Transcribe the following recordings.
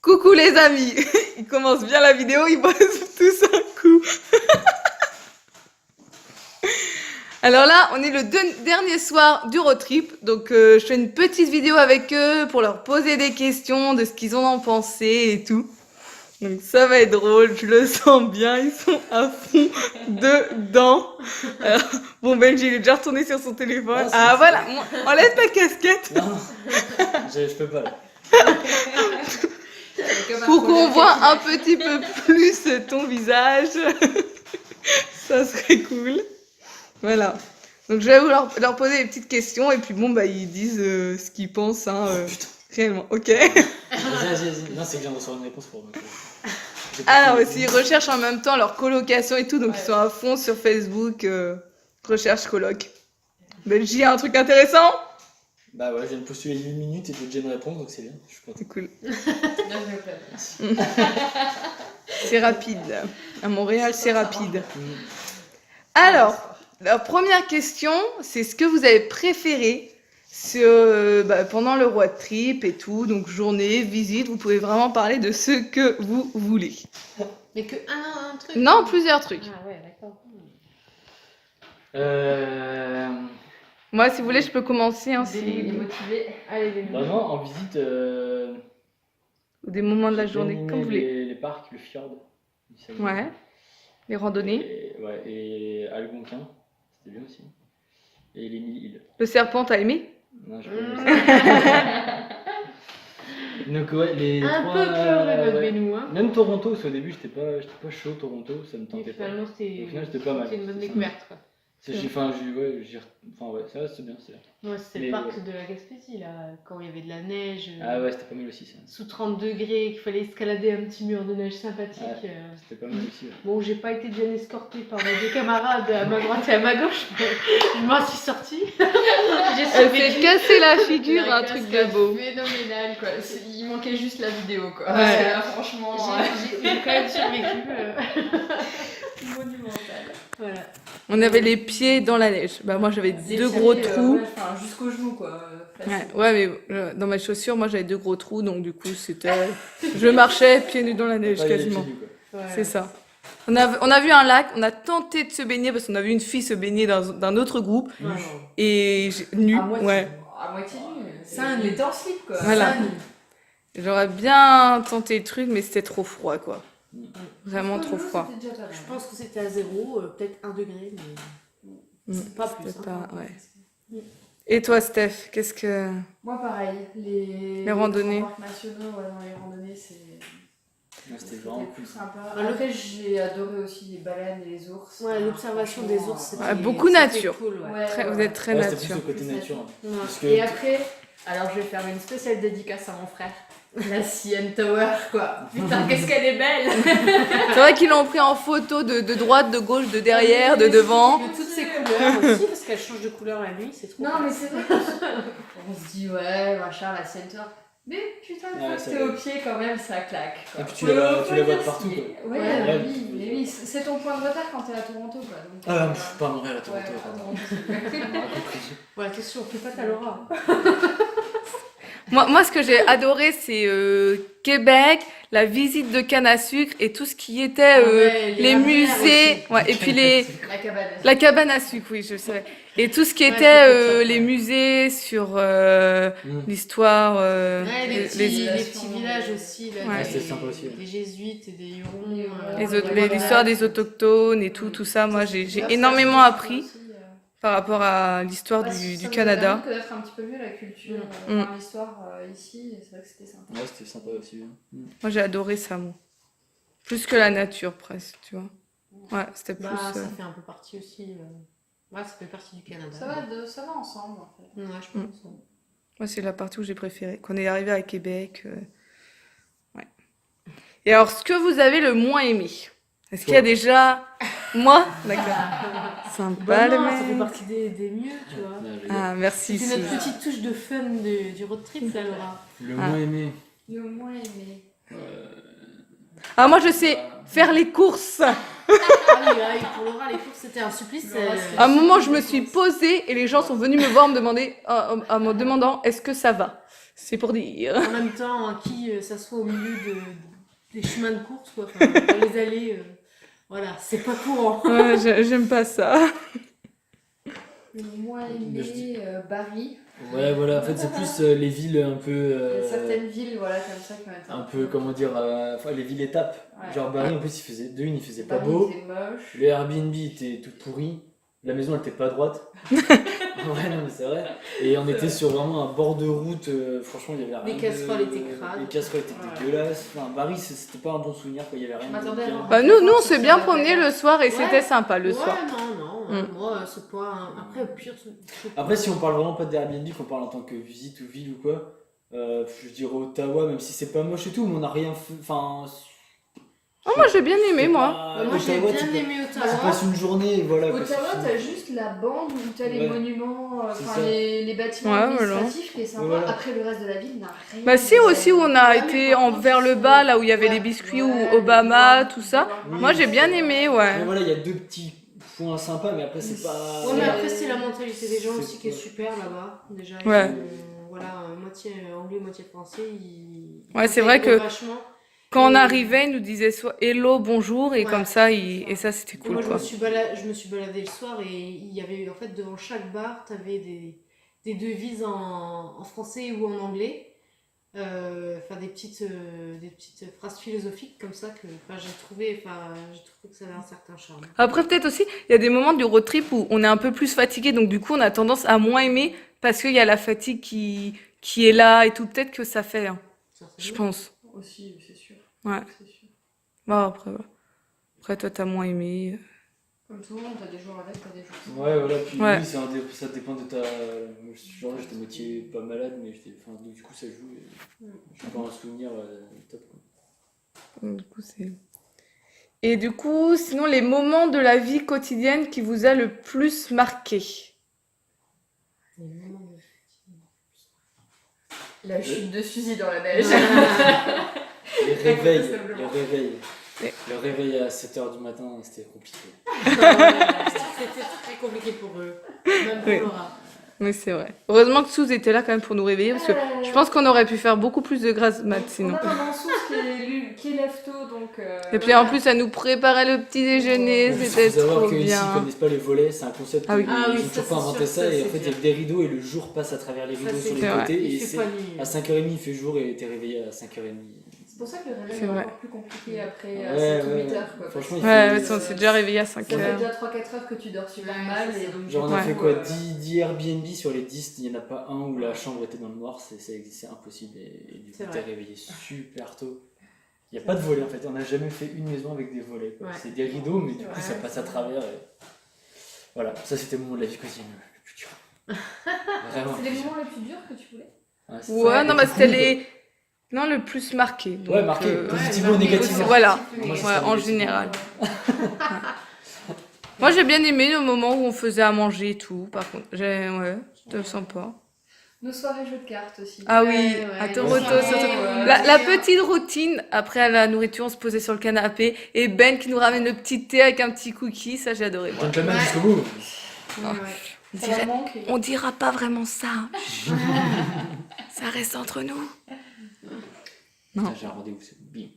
Coucou les amis. Il commence bien la vidéo, ils bossent tous un coup. Alors là, on est le dernier soir du road trip. Donc je fais une petite vidéo avec eux pour leur poser des questions de ce qu'ils en ont pensé et tout. Donc ça va être drôle, je le sens bien, ils sont à fond dedans. Alors, bon, Benji, il est déjà retourné sur son téléphone. Ah, voilà, enlève ta casquette. Non, je peux pas là. Pour qu'on voit un petit peu plus ton visage. Ça serait cool. Voilà. Donc je vais leur poser des petites questions et puis bon, bah ils disent ce qu'ils pensent, hein, réellement. Ok. Vas-y. Non, c'est que j'ai recevoir une réponse pour moi. Alors aussi, ils recherchent en même temps leur colocation et tout, donc ils sont à fond sur Facebook, recherche coloc. Benji, un truc intéressant? Bah ouais, je viens de postuler 8 minutes et j'ai déjà une réponse, donc c'est bien. Je suis content. C'est cool. Merci. C'est rapide. À Montréal, c'est rapide. Alors, la première question, c'est ce que vous avez préféré pendant le road trip et tout, donc journée, visite, vous pouvez vraiment parler de ce que vous voulez. Mais que un truc? Non, plusieurs trucs. Ah ouais, d'accord. Moi, si vous voulez, je peux commencer. Hein, Des motivés. Allez, les Bah non, en visite. Ou des moments de la j'ai journée, bien comme vous aimé voulez. Les parcs, le fjord. Ouais. Les randonnées. Et Algonquin, c'était bien aussi. Et les 1000 îles. Le serpent, t'as aimé? Non, j'ai pas aimé ça. Donc ouais, les un trois, peu pleuré votre ouais. Bénou, hein. Même Toronto, parce qu'au début j'étais pas chaud Toronto, ça me Et tentait pas. finalement, Au final c'était pas mal. c'était une bonne C'est ça. découverte, quoi. Ça c'est bien, c'est bien. Ouais, c'était Mais le parc ouais. de la Gaspésie, là, quand il y avait de la neige. Ah ouais, c'était pas mal aussi ça. Sous 30 degrés, qu'il fallait escalader un petit mur de neige sympathique. Ouais. C'était pas mal aussi. Ouais. Bon, j'ai pas été bien escortée par mes deux camarades à ma droite et à ma gauche, mais je m'en suis sortie. J'ai Elle s'est cassé la figure, La un truc de beau. Phénoménal quoi. Il manquait juste la vidéo quoi. Ouais. Parce que là franchement, J'ai quand même survécu. monumental. Voilà. On avait les pieds dans la neige. Bah moi j'avais deux gros trous. Enfin jusqu'au genou quoi. Ouais, mais dans mes chaussures, moi j'avais deux gros trous, donc du coup c'était. Je marchais pieds nus dans la neige Pas les quasiment. pieds nus, quoi. Ouais. C'est ça. On a vu un lac, on a tenté de se baigner parce qu'on a vu une fille se baigner d'un autre groupe Ouais. et nu. À moitié, Ouais. à moitié nu. Ça, il était en slip quoi. Voilà. Ça, nu. J'aurais bien tenté le truc, mais c'était trop froid quoi. Vraiment trop froid. C'était déjà pas mal. Je pense que c'était à 0, peut-être 1 degré, mais pas plus. C'était Hein. pas- ouais. Et toi, Steph, qu'est-ce que. Moi pareil, les randonnées. grands parcs nationaux, ouais, dans les randonnées, C'était vraiment cool. sympa. Ouais, Après, j'ai adoré aussi les baleines et les ours. Ouais, l'observation des ours, c'était Ouais, beaucoup c'était nature. Cool, ouais. Vous êtes très Ouais, c'était plus nature. au côté nature. Ouais. Parce que Et après, alors je vais faire une spéciale dédicace à mon frère. La CN Tower, quoi. Putain, qu'est-ce qu'elle est belle! C'est vrai qu'ils l'ont pris en photo de droite, de gauche, de derrière, de devant. De toutes ces couleurs aussi, parce qu'elle change de couleur la nuit, c'est trop Non, cool. mais c'est vrai qu'on se dit, ouais, machin, la CN Tower. Mais putain, une Ouais, fois que ça t'es va. au pied, quand même, ça claque. Quoi. Et puis tu la vois de partout, Ouais, quoi. mais Ouais. oui, c'est ton point de repère quand t'es à Toronto, quoi. Donc, Ah, pas à Montréal, à Toronto. ouais, à pardon. Toronto. On a compris. Bon, attention, fais pas ta Laura. Moi, ce que j'ai adoré, c'est Québec, la visite de canne à sucre et tout ce qui était Ouais, les rivières musées. aussi. Ouais, et puis La cabane. la cabane à sucre, oui, je sais. Et tout ce qui Ouais, était c'est pour ça, les ouais. musées sur Mm. l'histoire. Ouais, les petits les- villages aussi, là, Ouais. des, C'était sympa aussi, ouais. des jésuites et des hurons. Les l'histoire des autochtones et tout ça. Moi, j'ai énormément appris par rapport à l'histoire du Canada. Connaître un petit peu mieux la culture, Mm. enfin, l'histoire ici, c'est vrai que c'était sympa. Ouais, c'était sympa aussi. Moi, j'ai adoré ça, moi. Plus que la nature, presque, tu vois. Ouais, c'était plus. Bah, ça fait un peu partie aussi. Ouais, ça fait partie du Canada. Ça va ensemble en fait. Ouais, je pense. Moi, c'est la partie où j'ai préféré. Quand on est arrivé à Québec. Ouais. Et alors, ce que vous avez le moins aimé? Est-ce qu'il y a déjà. Moi? D'accord. Sympa, Bah le non, ça fait mec. partie des mieux, tu vois. Ah, merci. C'est notre Sylvie. petite touche de fun du road trip, là, Laura. Le Ah. moins aimé. Le moins aimé. Ah, moi, je sais faire les courses. Ah oui, pour Laura, les courses, c'était un supplice. Laura, c'est- À un moment, je me suis posée et les gens sont venus me voir me demander, en me demandant est-ce que ça va. C'est pour dire. En même temps, qui s'assoit au milieu des chemins de course, quoi. Enfin, dans les allées, voilà, c'est pas courant. Ouais, j'aime pas ça. Le moins Mais je aimé, Bari. Ouais, voilà, en fait, c'est plus les villes un peu. Il y a certaines villes, voilà, comme ça qui ont été Un peu, comment dire, enfin, les villes étapes. Ouais. Genre, Bari, en plus, il faisait pas Bari, beau. c'est moche. Le Airbnb était tout pourri. La maison, elle était pas droite. Ouais, non, mais c'est vrai. Et on était sur vraiment un bord de route. Franchement, il y avait rien. Les casseroles étaient crades. Les casseroles étaient Ouais. dégueulasses. Enfin, Bari, c'était pas un bon souvenir, quoi. Il y avait rien Je m'attendais à de voir bien. Bah, nous, on s'est bien promené le soir et Ouais. c'était sympa le soir. Non, moi, c'est pas... Après, au pire... Après, si on parle vraiment pas d'Airbnb, qu'on parle en tant que visite ou ville ou quoi, je dirais Ottawa, même si c'est pas moche et tout, mais on n'a rien fait. Enfin. Oh, moi j'ai bien aimé, c'est moi. pas- Moi, j'ai Ottawa, bien tu aimé tu Ottawa. passes une journée et voilà. quoi, Ottawa, c'est fini. t'as juste la bande où t'as les Ouais. monuments, C'est enfin ça. les bâtiments Ouais, administratifs qui est sympa. Voilà. Après, le reste de la ville n'a rien. Bah si aussi où on a Ouais, été mais par contre, vers le c'est- bas, là où il y avait Ouais. les biscuits Ouais, ou Obama, les tout ça. Oui, Moi j'ai bien c'est- aimé, Mais ouais. voilà, il y a deux petits points sympas, mais après, c'est pas. Ouais, mais après, c'est la mentalité des gens C'est aussi qui est pas- super là-bas. Déjà, ils Ouais. sont, voilà, moitié anglais, moitié français. Ouais, c'est vrai que- Vachement. Quand on Et- arrivait, ils nous disaient soit hello, bonjour, et Ouais. comme ça, et ça c'était Et cool moi, je quoi. me suis baladée le soir et il y avait, en fait, devant chaque bar, t'avais des devises en français ou en anglais. Enfin, des petites phrases philosophiques comme ça que j'ai trouvé que ça avait un certain charme. Après, peut-être aussi, il y a des moments du road trip où on est un peu plus fatigué, donc du coup, on a tendance à moins aimer parce qu'il y a la fatigue qui est là et tout. Peut-être que ça fait, hein, je pense. Aussi, c'est sûr. Ouais. C'est sûr. Bah, après, toi, t'as moins aimé. Comme tout le monde, t'as des jours avec, t'as des jours sans. Ouais, voilà, puis Ouais. oui, ça dépend de ta. Genre là, j'étais moitié pas malade, mais enfin, du coup, ça joue. Je suis pas un souvenir top. Quoi. Du coup, c'est... Et du coup, sinon, les moments de la vie quotidienne qui vous a le plus marqué. La chute de Suzy dans la neige. Les réveils, Simplement. le réveil. Ouais. Le réveil à 7h du matin, c'était compliqué. C'était très compliqué pour eux, même pour Oui. Laura. Oui, c'est vrai. Heureusement que Souz était là quand même pour nous réveiller, parce que je pense qu'on aurait pu faire beaucoup plus de grâce mat sinon. On a un Ansous qui lève tôt, donc. Et puis en plus, elle nous préparait le petit déjeuner, Il c'était faut savoir trop qu'ici, ils bien. connaissent pas les volets, c'est un concept. Ah oui. Ils Ah oui, ont ça, toujours pas c'est inventé sûr, ça, ça, et en c'est fait, il y a clair. des rideaux et le jour passe à travers les Ça, rideaux c'est sur les clair. côtés. Il Et fait c'est pas nuit. à 5h30, il fait jour et t'es réveillé à 5h30. C'est pour ça que le réveil C'est est vrai. encore plus compliqué après Ouais, 7 ou ouais, 8 ouais. heures. Quoi, Franchement, Ouais, il ouais, fait- on s'est déjà réveillé à 5 Ça fait heures. déjà 3-4 heures que tu dors super Ouais, mal. c'est Et ça. donc, Genre, on a Ouais. fait quoi 10 Airbnb sur les 10, il n'y en a pas un où la chambre était dans le noir, c'est impossible. Et du coup, C'est t'es vrai. réveillé super tôt. Il n'y a pas de volets en fait, on n'a jamais fait une maison avec des volets. quoi. Ouais. C'est des rideaux, mais du coup, Ouais, ça passe à travers. Et... Voilà, ça c'était le moment de la vie quotidienne le plus dur. Vraiment. C'est les moments les plus durs que tu voulais. Ouais, c'est Ouais, ça. non, Et bah puis, c'était cool, les... Non, le plus marqué. Donc, Ouais, marqué, positivement ou marqué, négativement. Voilà. Moi, Ouais, c'est ça, en négativement. général. Moi, j'ai bien aimé le moment où on faisait à manger et tout, par contre. Ouais, c'était sympa. Nos soirées jeux de cartes aussi. Ah oui, Ouais, à ouais. Toronto, Ouais. surtout. Ouais. La petite routine, après la nourriture, on se posait sur le canapé, et Ben qui nous ramène le petit thé avec un petit cookie, ça j'ai adoré. Moi. Gentleman Ouais. jusqu'au bout. Ouais, ouais. On, Ça dirait- leur manque. on dira pas vraiment ça. Ça reste entre nous. Non. Putain, j'ai un rendez-vous, c'est bim.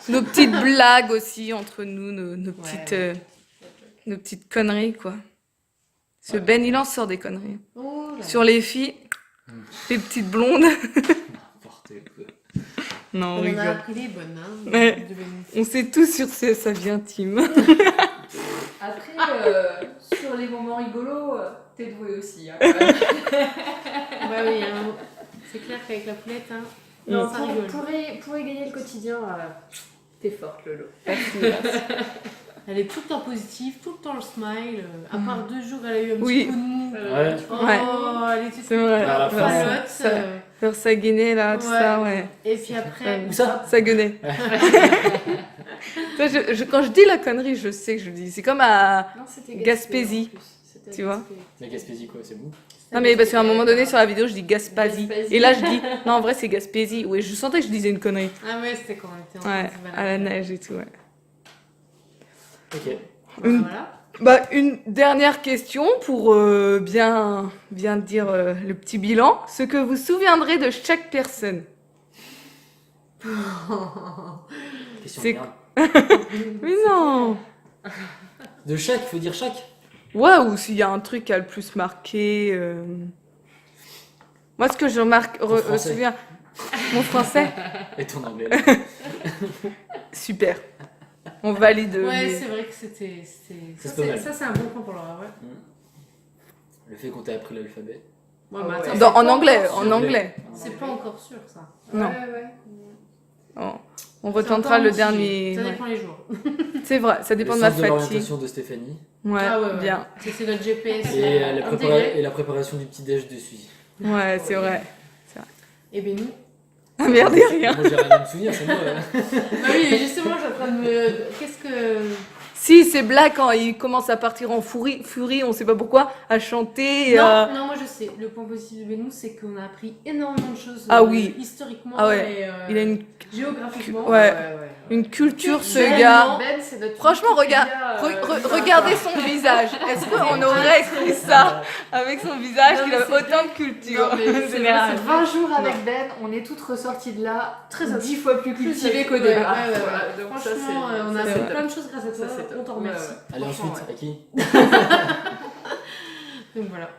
Nos petites blagues aussi entre nous, nos Ouais. petites conneries, quoi. Ce Ouais. Ben, il en sort des conneries. Oh là. Sur les filles, les petites blondes. N'importe quoi. Non, on On en a rigole. appris des bonnes, hein. Ouais. de Bénin. On sait tout sur sa vie intime. Après, sur les moments rigolos, t'es doué aussi. Hein, quand même. Bah oui, hein. C'est clair qu'avec la poulette, hein. Non, ça rigole. Pour égayer le quotidien, t'es forte, Lolo. Elle est tout le temps positive, tout le temps le smile. À part 2 jours, elle a eu un Oui. petit coup de mou. Ouais. Oh, Ouais. elle était C'est vrai. À la fin, falote. ça- Faire sa guinée, là, tout Ouais. ça, ouais. Et puis après, Où ça Ça guenait. Toi, quand je dis la connerie, je sais que je le dis. C'est comme à... Non, c'était Gaspésie, en plus. C'était tu vois. Gaspé. La Gaspésie, quoi, c'est bon. Non, mais parce qu'à un moment donné, sur la vidéo, je dis Gaspésie. Gaspésie. Et là, je dis... Non, en vrai, c'est Gaspésie. Oui, je sentais que je disais une connerie. ah ouais, c'était quand on était en Ouais, train de se à la balader. neige et tout, ouais. Ok. Voilà. Bah, une dernière question pour bien dire le petit bilan. Ce que vous souviendrez de chaque personne. Question C'est- de merde. Mais non. De chaque, faut dire chaque. Ouais, ou s'il y a un truc qui a le plus marqué. Moi, ce que je remarque, Ton français. souviens, mon français, Et ton anglais. super. On valide. Ouais, les- c'est vrai que c'était. Ça, c'est pas mal. Ça, c'est un bon point pour Laura, ouais. Le fait qu'on t'ait appris l'alphabet. Ouais, Ah mais ouais. attends, Dans- c'est en pas anglais, encore en sûr. anglais. C'est pas encore sûr, ça. Non. Ouais. On C'est retentera encore le mitigé. dernier. Ça ouais. dépend les jours. C'est vrai, ça dépend Le de ma sens de fatigue. l'orientation de Stéphanie. Ouais, Ah ouais. bien. C'est notre GPS Et, intégré. et la préparation du petit déj de Suzy. Ouais, c'est vrai. Et ben nous. Ah merde, y a rien. Moi j'ai rien à me souvenir, c'est moi. Bah oui, mais justement, je suis en train de me. Qu'est-ce que. Si, c'est Black quand il commence à partir en furie, on sait pas pourquoi, à chanter. et à- Non, moi je sais. Le point positif de nous, c'est qu'on a appris énormément de choses Ah oui. historiquement Ah ouais. et Il a une, géographiquement. Ouais. une culture, ce Culturellement. gars. Ben, c'est notre Franchement, regarde, Wikipédia, regardez son visage. Est-ce qu'on aurait écrit ça avec son visage Non, qu'il mais avait c'est- autant de culture Non, mais c'est générale. 20 jours avec Ben, on est toutes ressorties de là Très 10 fois plus cultivées qu'au Ouais, départ. ouais, ouais. Voilà, donc ça, Franchement, c'est- on a ça, appris c'est plein top. de choses grâce à toi. Ça, c'est top. On t'en remercie. Ouais, Allez, Franchement, ensuite, ouais. à qui Donc voilà.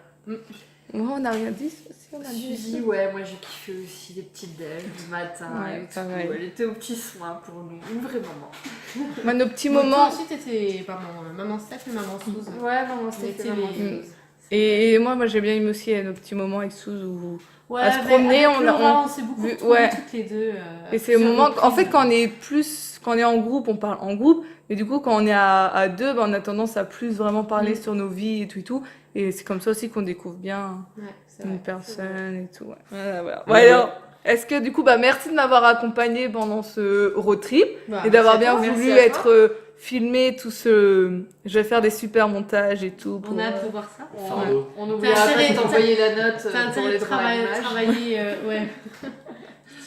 Moi, on n'a rien dit, ça aussi, on a dit. Suzy, ouais, moi j'ai kiffé aussi les petites déj du matin Ouais, et tout. pareil. Elle était aux petits soins pour nous, une vraie maman. Moi, nos petits Donc, toi moments. aussi, t'étais, pardon, maman Steph et maman Suze. Ouais, maman, c'était c'était maman. les- Et moi, j'ai bien aimé aussi nos petits moments avec Souz où. Ouais, À se avec- promener, avec on- Laura, on s'est beaucoup vu- retrouvées ouais. toutes les deux. Et c'est au plusieurs moment, en fait, reprises. quand on est en groupe, on parle en groupe. Mais du coup, quand on est à deux, on a tendance à plus vraiment parler sur nos vies et tout et tout. Et c'est comme ça aussi qu'on découvre bien Ouais, c'est vrai. une personne et tout. Ouais. Voilà. Ouais, Ouais, ouais. alors, est-ce que du coup, merci de m'avoir accompagné pendant ce road trip Bah, et d'avoir c'est à bien toi. voulu merci à être filmé tout ce. Je vais faire des super montages et tout. On a hâte de voir ça. Fardeau. On T'as n'oubliera pas intérêt- de t'envoyer la note T'as pour intérêt les de droits à l'image. travailler, ouais.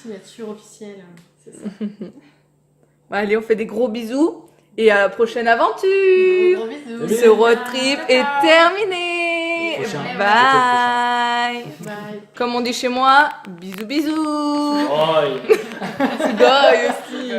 Signature officielle. C'est ça. Allez, on fait des gros bisous et à la prochaine aventure. Gros bisous. Salut. Ce road trip Ciao, est ciao. terminé. Au prochain. Bye. Bye. Comme on dit chez moi, bisous bisous. Oh, Goy aussi.